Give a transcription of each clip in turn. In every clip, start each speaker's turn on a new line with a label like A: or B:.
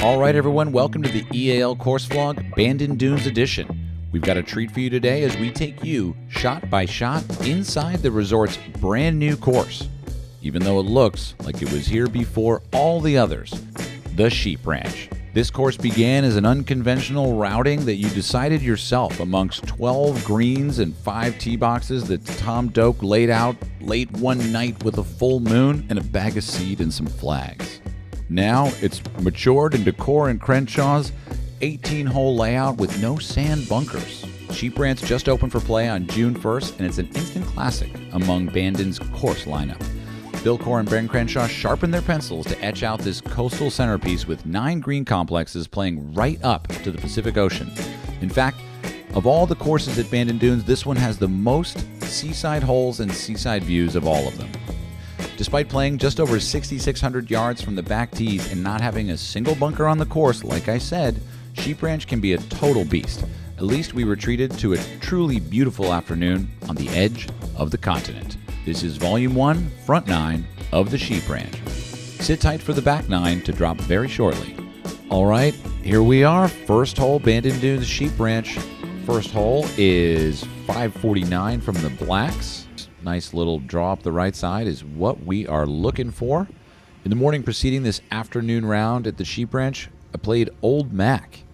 A: All right, everyone, welcome to the EAL course vlog, Bandon Dunes edition. We've got a treat for you today as we take you shot by shot inside the resort's brand new course, even though it looks like it was here before all the others, the Sheep Ranch. This course began as an unconventional routing that you decided yourself amongst 12 greens and 5 tee boxes that Tom Doak laid out late one night with a full moon and a bag of seed and some flags. Now it's matured into Coore Crenshaw's 18-hole layout with no sand bunkers. Sheep Ranch just opened for play on June 1st, and it's an instant classic among Bandon's course lineup. Bill Coore and Coore Crenshaw sharpened their pencils to etch out this coastal centerpiece with 9 green complexes playing right up to the Pacific Ocean. In fact, of all the courses at Bandon Dunes, this one has the most seaside holes and seaside views of all of them. Despite playing just over 6,600 yards from the back tees and not having a single bunker on the course, like I said, Sheep Ranch can be a total beast. At least we were treated to a truly beautiful afternoon on the edge of the continent. This is Volume 1, Front 9 of the Sheep Ranch. Sit tight for the back 9 to drop very shortly. All right, here we are. First hole, Bandon Dunes Sheep Ranch. First hole is 549 from the blacks. Nice little draw up the right side is what we are looking for. In the morning preceding this afternoon round at the Sheep Ranch, I played Old Mac.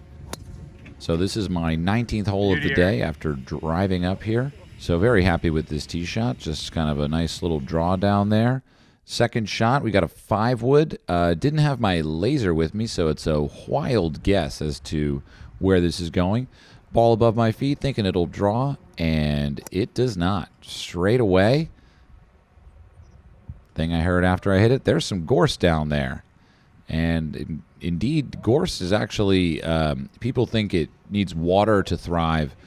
A: So this is my 19th hole of the day after driving up here. So very happy with this tee shot. Just kind of a nice little draw down there. Second shot, we got a 5-wood. Didn't have my laser with me, so it's a wild guess as to where this is going. Ball above my feet, thinking it'll draw, and it does not. Straight away. Thing I heard after I hit it, there's some gorse down there. And indeed, gorse is actually, people think it needs water to thrive.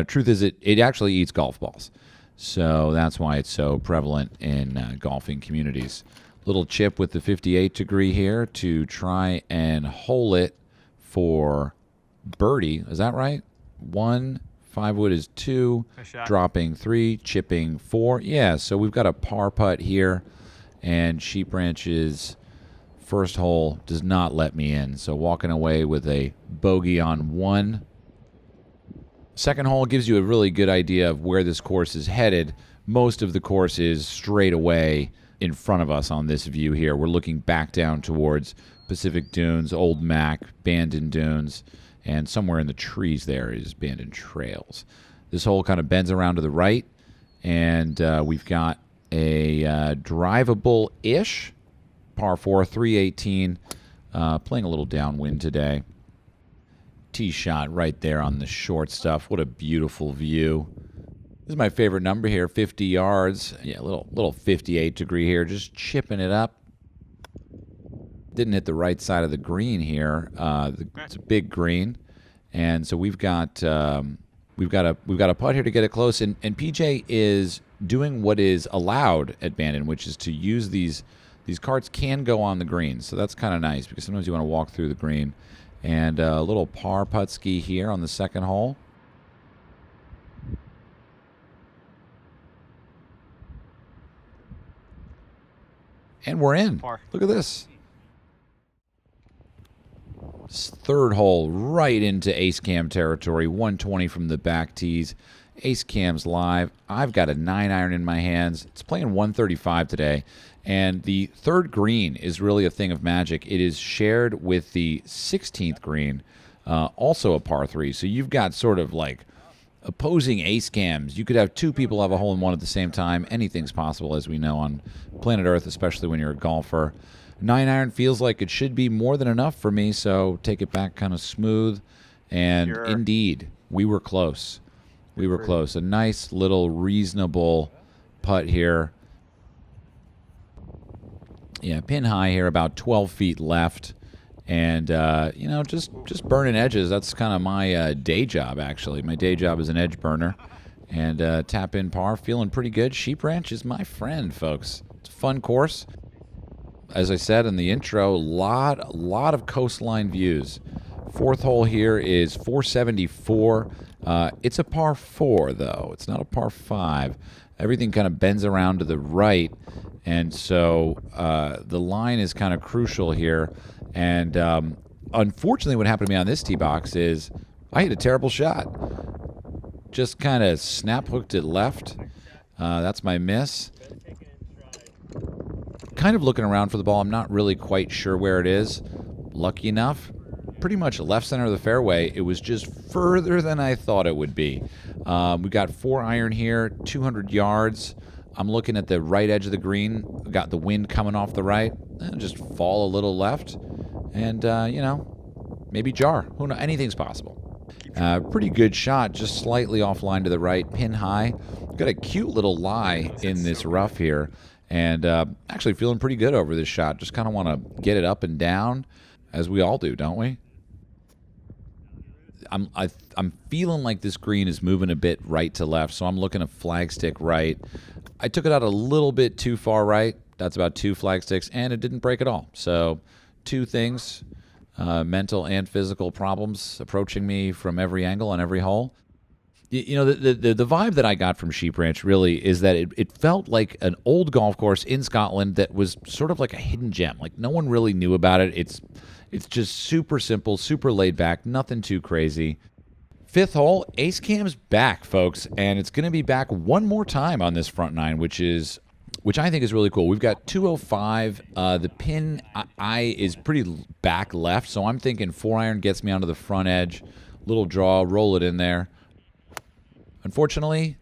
A: Truth is, it actually eats golf balls. So that's why it's so prevalent in golfing communities. Little chip with the 58 degree here to try and hole it for birdie. Is that right? 1, 5-wood is 2, dropping 3, chipping 4. Yeah, so we've got a par putt here, and Sheep Ranch's first hole does not let me in. So walking away with a bogey on 1. Second hole gives you a really good idea of where this course is headed. Most of the course is straight away in front of us on this view here. We're looking back down towards Pacific Dunes, Old Mac, Bandon Dunes, and somewhere in the trees there is Bandon Trails. This hole kind of bends around to the right, and we've got a drivable-ish par 4, 318, playing a little downwind today. Tee shot right there on the short stuff. What a beautiful view. This is my favorite number here, 50 yards. Yeah, a little 58 degree here, just chipping it up. Didn't hit the right side of the green here. It's a big green, and so we've got a putt here to get it close. And PJ is doing what is allowed at Bandon, which is to use these carts can go on the green. So that's kind of nice because sometimes you want to walk through the green. And a little par putt ski here on the second hole. And we're in. Look at this. Third hole right into ace cam territory. 120 from the back tees. Ace cam's live. I've got a 9-iron in my hands. It's playing 135 today. And the third green is really a thing of magic. It is shared with the 16th green, also a par 3. So you've got sort of like opposing ace cams. You could have 2 people have a hole in one at the same time. Anything's possible, as we know, on planet Earth, especially when you're a golfer. 9-iron feels like it should be more than enough for me, so take it back kind of smooth. And indeed, we were close. We were close. A nice little reasonable putt here. Yeah, pin high here, about 12 feet left. And, just burning edges. That's kind of my day job, actually. My day job is an edge burner. And tap in par, feeling pretty good. Sheep Ranch is my friend, folks. It's a fun course. As I said in the intro, a lot of coastline views. Fourth hole here is 474. It's a par 4, though. It's not a par 5. Everything kind of bends around to the right. And so the line is kind of crucial here. And unfortunately, what happened to me on this tee box is I hit a terrible shot. Just kind of snap hooked it left. That's my miss. Kind of looking around for the ball. I'm not really quite sure where it is. Lucky enough, pretty much left center of the fairway. It was just further than I thought it would be. We got 4-iron here, 200 yards. I'm looking at the right edge of the green. We got the wind coming off the right. Just fall a little left. And, you know, maybe jar. Who knows? Anything's possible. Pretty good shot, just slightly offline to the right, pin high. Got a cute little lie in this rough here. And actually feeling pretty good over this shot. Just kind of want to get it up and down, as we all do, don't we? I'm feeling like this green is moving a bit right to left, so I'm looking at flag stick right. I took it out a little bit too far right. That's about 2 flag sticks, and it didn't break at all. So 2 things, mental and physical problems approaching me from every angle on every hole. You know, the vibe that I got from Sheep Ranch really is that it felt like an old golf course in Scotland that was sort of like a hidden gem. Like no one really knew about it. It's just super simple, super laid back, nothing too crazy. 5th hole, Ace Cam's back, folks, and it's going to be back one more time on this front 9, which I think is really cool. We've got 205. The pin eye is pretty back left, so I'm thinking 4-iron gets me onto the front edge. Little draw, roll it in there. Unfortunately,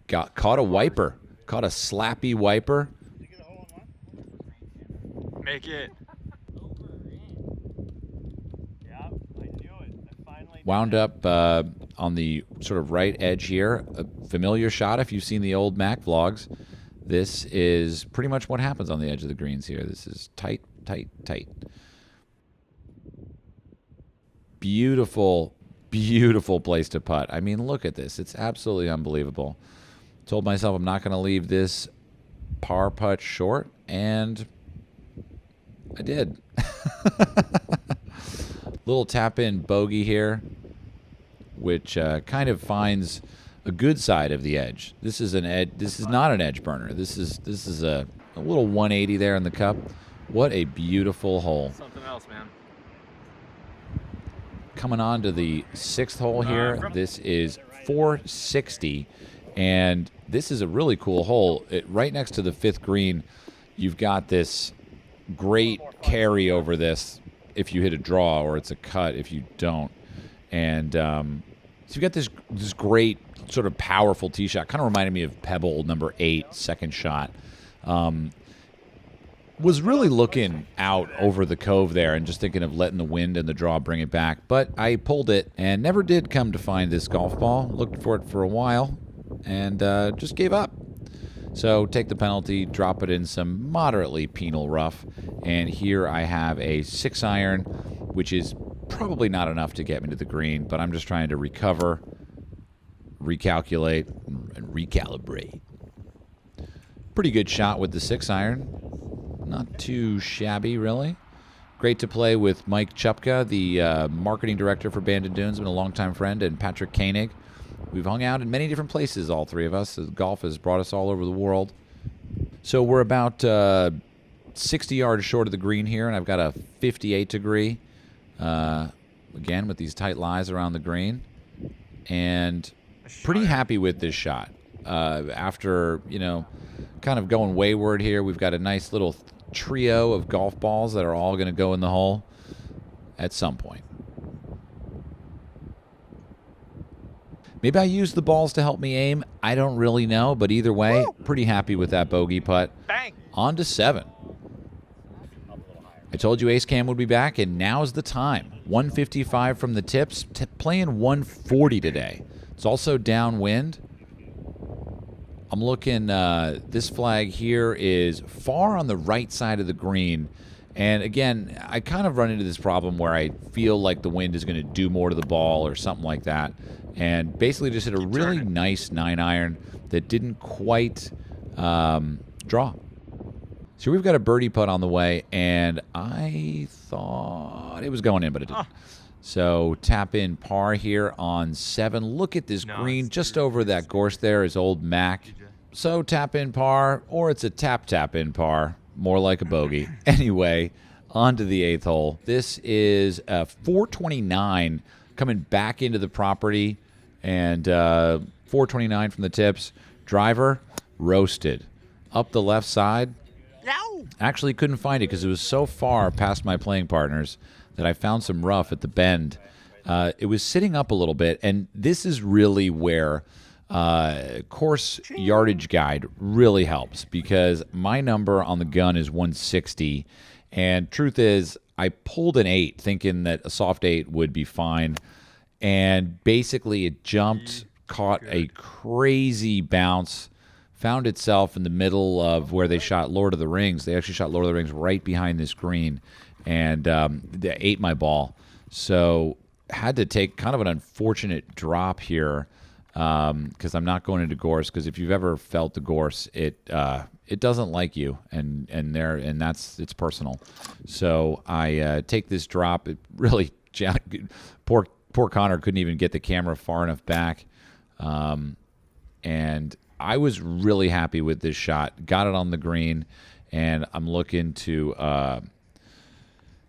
A: caught a wiper. Caught a slappy wiper.
B: Make it.
A: Wound up on the sort of right edge here. A familiar shot if you've seen the old Mac vlogs. This is pretty much what happens on the edge of the greens here. This is tight, tight, tight. Beautiful, beautiful place to putt. I mean, look at this. It's absolutely unbelievable. Told myself I'm not going to leave this par putt short, and I did. Little tap-in bogey here, which kind of finds a good side of the edge. This is an edge. This is not an edge burner. This is a little 180 there in the cup. What a beautiful hole.
B: Something else, man.
A: Coming on to the 6th hole here. This is 460, and this is a really cool hole. Right next to the 5th green, you've got this great carry over this if you hit a draw, or it's a cut if you don't. And so you've got this great sort of powerful tee shot. Kind of reminded me of Pebble number 8, second shot. Was really looking out over the cove there and just thinking of letting the wind and the draw bring it back. But I pulled it and never did come to find this golf ball. Looked for it for a while and just gave up. So take the penalty, drop it in some moderately penal rough, and here I have a 6-iron, which is probably not enough to get me to the green, but I'm just trying to recover, recalculate, and recalibrate. Pretty good shot with the 6-iron. Not too shabby, really. Great to play with Mike Chupka, the marketing director for Bandon Dunes, been a longtime friend, and Patrick Koenig. We've hung out in many different places, all three of us. Golf has brought us all over the world. So we're about 60 yards short of the green here, and I've got a 58 degree, again, with these tight lies around the green. And pretty happy with this shot. After, you know, kind of going wayward here, we've got a nice little trio of golf balls that are all going to go in the hole at some point. Maybe I used the balls to help me aim. I don't really know, but either way, pretty happy with that bogey putt.
B: Bang!
A: On to 7. I told you Ace Cam would be back, and now's the time. 155 from the tips, playing 140 today. It's also downwind. I'm looking, this flag here is far on the right side of the green. And again, I kind of run into this problem where I feel like the wind is going to do more to the ball or something like that. And basically just hit a really nice 9-iron that didn't quite draw. So we've got a birdie putt on the way, and I thought it was going in, but it didn't. So tap in par here on 7. Look at this green just over that gorse there is old Mac. So tap in par, or it's a tap in par, more like a bogey. Anyway, onto the 8th hole. This is 429 coming back into the property, and 429 from the tips. Driver, roasted. Up the left side, actually couldn't find it because it was so far past my playing partners that I found some rough at the bend. It was sitting up a little bit, and this is really where course yardage guide really helps, because my number on the gun is 160, and truth is I pulled an 8 thinking that a soft 8 would be fine, and basically it jumped, caught a crazy bounce, found itself in the middle of where they shot Lord of the Rings. They actually shot Lord of the Rings right behind this green, and they ate my ball. So had to take kind of an unfortunate drop here, because I'm not going into gorse, because if you've ever felt the gorse, it doesn't like you, and it's personal. So I take this drop. It really, poor Connor couldn't even get the camera far enough back, and I was really happy with this shot. Got it on the green, and I'm looking to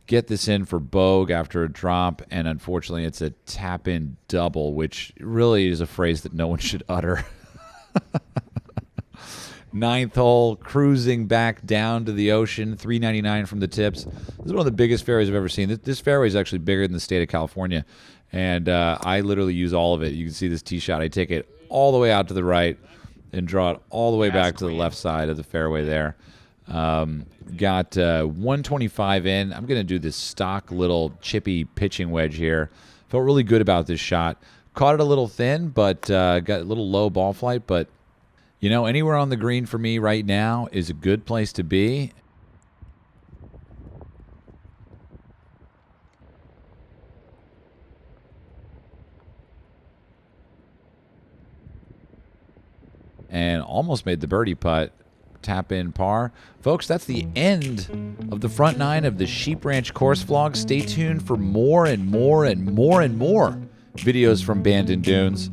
A: get this in for Bogue after a drop, and unfortunately it's a tap-in double, which really is a phrase that no one should utter. 9th hole, cruising back down to the ocean, 399 from the tips. This is one of the biggest fairways I've ever seen. This fairway is actually bigger than the state of California, and I literally use all of it. You can see this tee shot. I take it all the way out to the right and draw it all the way back to the left side of the fairway there. Got 125 in. I'm going to do this stock little chippy pitching wedge here. Felt really good about this shot. Caught it a little thin, but got a little low ball flight. But, you know, anywhere on the green for me right now is a good place to be. And almost made the birdie putt. Tap in par. Folks, that's the end of the front 9 of the Sheep Ranch course vlog. Stay tuned for more and more and more and more videos from Bandon Dunes.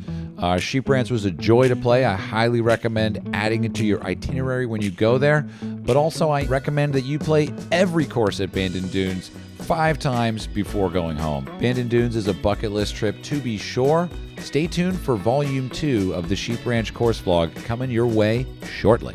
A: Sheep Ranch was a joy to play. I highly recommend adding it to your itinerary when you go there. But also I recommend that you play every course at Bandon Dunes 5 times before going home. Bandon Dunes is a bucket list trip to be sure. Stay tuned for Volume 2 of the Sheep Ranch course vlog coming your way shortly.